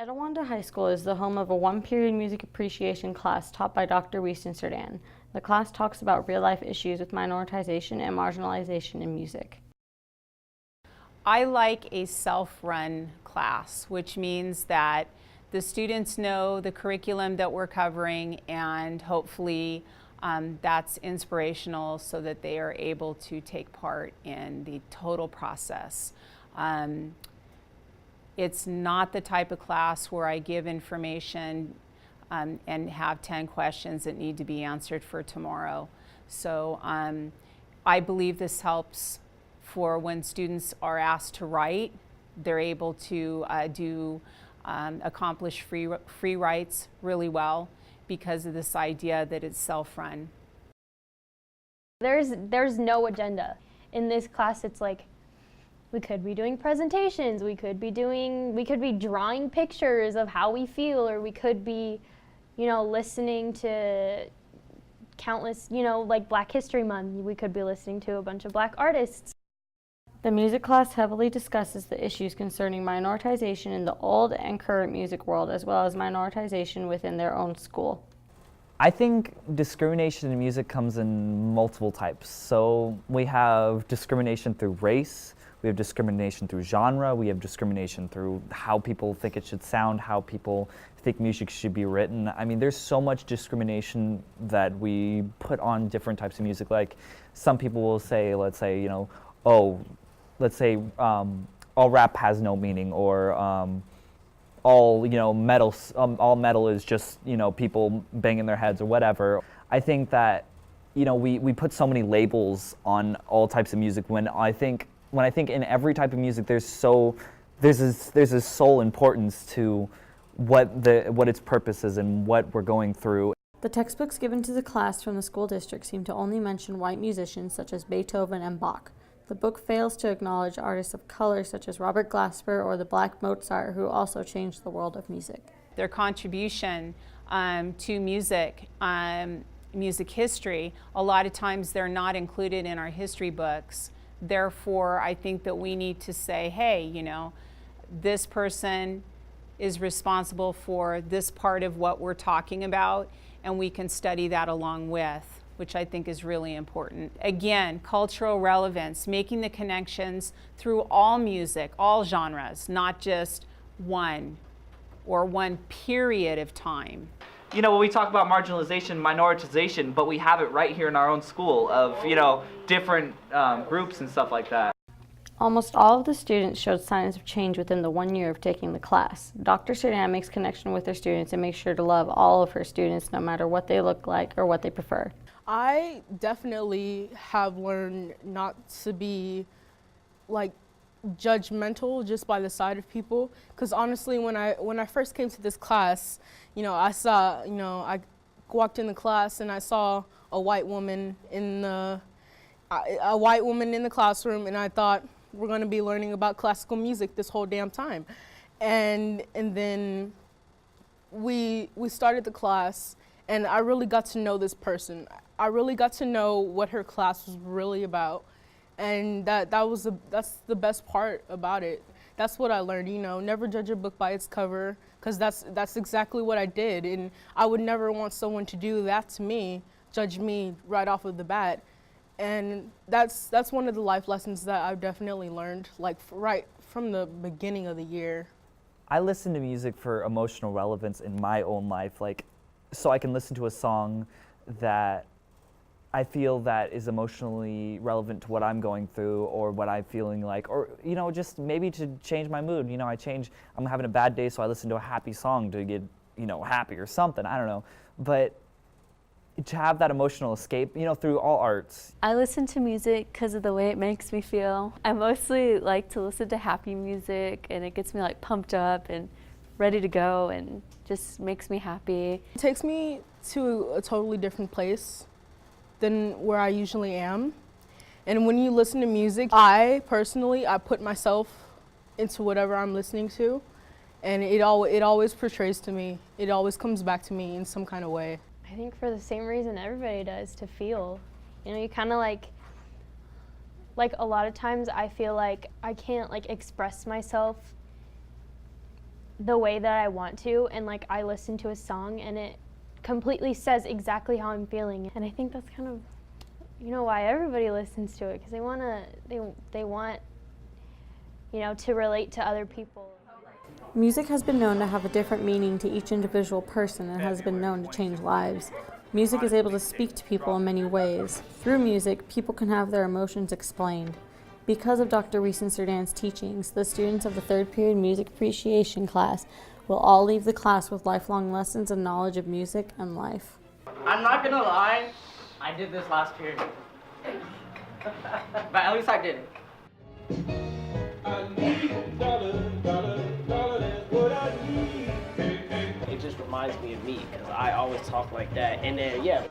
Etiwanda High School is the home of a one-period music appreciation class taught by Dr. Weiston-Serdan. The class talks about real-life issues with minoritization and marginalization in music. I like a self-run class, which means that the students know the curriculum that we're covering, and hopefully that's inspirational so that they are able to take part in the total process. It's not the type of class where I give information and have 10 questions that need to be answered for tomorrow. So I believe this helps for when students are asked to write, they're able to accomplish free writes really well because of this idea that it's self-run. There's no agenda. In this class, it's like, we could be doing presentations, we could be drawing pictures of how we feel, or we could be, listening to countless, like Black History Month, we could be listening to a bunch of Black artists. The music class heavily discusses the issues concerning minoritization in the old and current music world, as well as minoritization within their own school. I think discrimination in music comes in multiple types. So we have discrimination through race, we have discrimination through genre, we have discrimination through how people think it should sound, how people think music should be written. I mean, there's so much discrimination that we put on different types of music. Like some people will say, let's say, all rap has no meaning, or all metal is just people banging their heads or whatever. I think that we put so many labels on all types of music when I think in every type of music there's a soul importance to what its purpose is and what we're going through. The textbooks given to the class from the school district seem to only mention white musicians such as Beethoven and Bach. The book fails to acknowledge artists of color such as Robert Glasper or the Black Mozart, who also changed the world of music. Their contribution to music, music history, a lot of times they're not included in our history books. Therefore, I think that we need to say, hey, this person is responsible for this part of what we're talking about, and we can study that along with, which I think is really important. Again, cultural relevance, making the connections through all music, all genres, not just one or one period of time. When we talk about marginalization, minoritization, but we have it right here in our own school of, different groups and stuff like that. Almost all of the students showed signs of change within the 1 year of taking the class. Dr. Serdan makes connection with her students and makes sure to love all of her students no matter what they look like or what they prefer. I definitely have learned not to be judgmental just by the side of people, because honestly when I first came to this class, I walked in the class and I saw a white woman in the classroom, and I thought, we're going to be learning about classical music this whole damn time. And then we started the class, and I really got to know this person. I really got to know what her class was really about, and that's the best part about it. That's what I learned, never judge a book by its cover, because that's exactly what I did, and I would never want someone to do that to me, judge me right off of the bat. And that's one of the life lessons that I've definitely learned, right from the beginning of the year. I listen to music for emotional relevance in my own life, so I can listen to a song that I feel that is emotionally relevant to what I'm going through or what I'm feeling like, or just maybe to change my mood. I'm having a bad day, so I listen to a happy song to get happy or something. I don't know, but to have that emotional escape, through all arts. I listen to music because of the way it makes me feel. I mostly like to listen to happy music, and it gets me pumped up and ready to go, and just makes me happy. It takes me to a totally different place than where I usually am. And when you listen to music, I put myself into whatever I'm listening to, and it always portrays to me. It always comes back to me in some kind of way. I think for the same reason everybody does, to feel. You kind of like a lot of times I feel like I can't express myself the way that I want to, and like I listen to a song and it completely says exactly how I'm feeling. And I think that's kind of, you know, why everybody listens to it, because they want, you know, to relate to other people. Music has been known to have a different meaning to each individual person and has been known to change lives. Music is able to speak to people in many ways. Through music, people can have their emotions explained. Because of Dr. Weiston-Serdan's teachings, the students of the third period music appreciation class will all leave the class with lifelong lessons and knowledge of music and life. I'm not gonna lie, I did this last period. But at least I did it. It just reminds me of me, because I always talk like that. And then, yeah.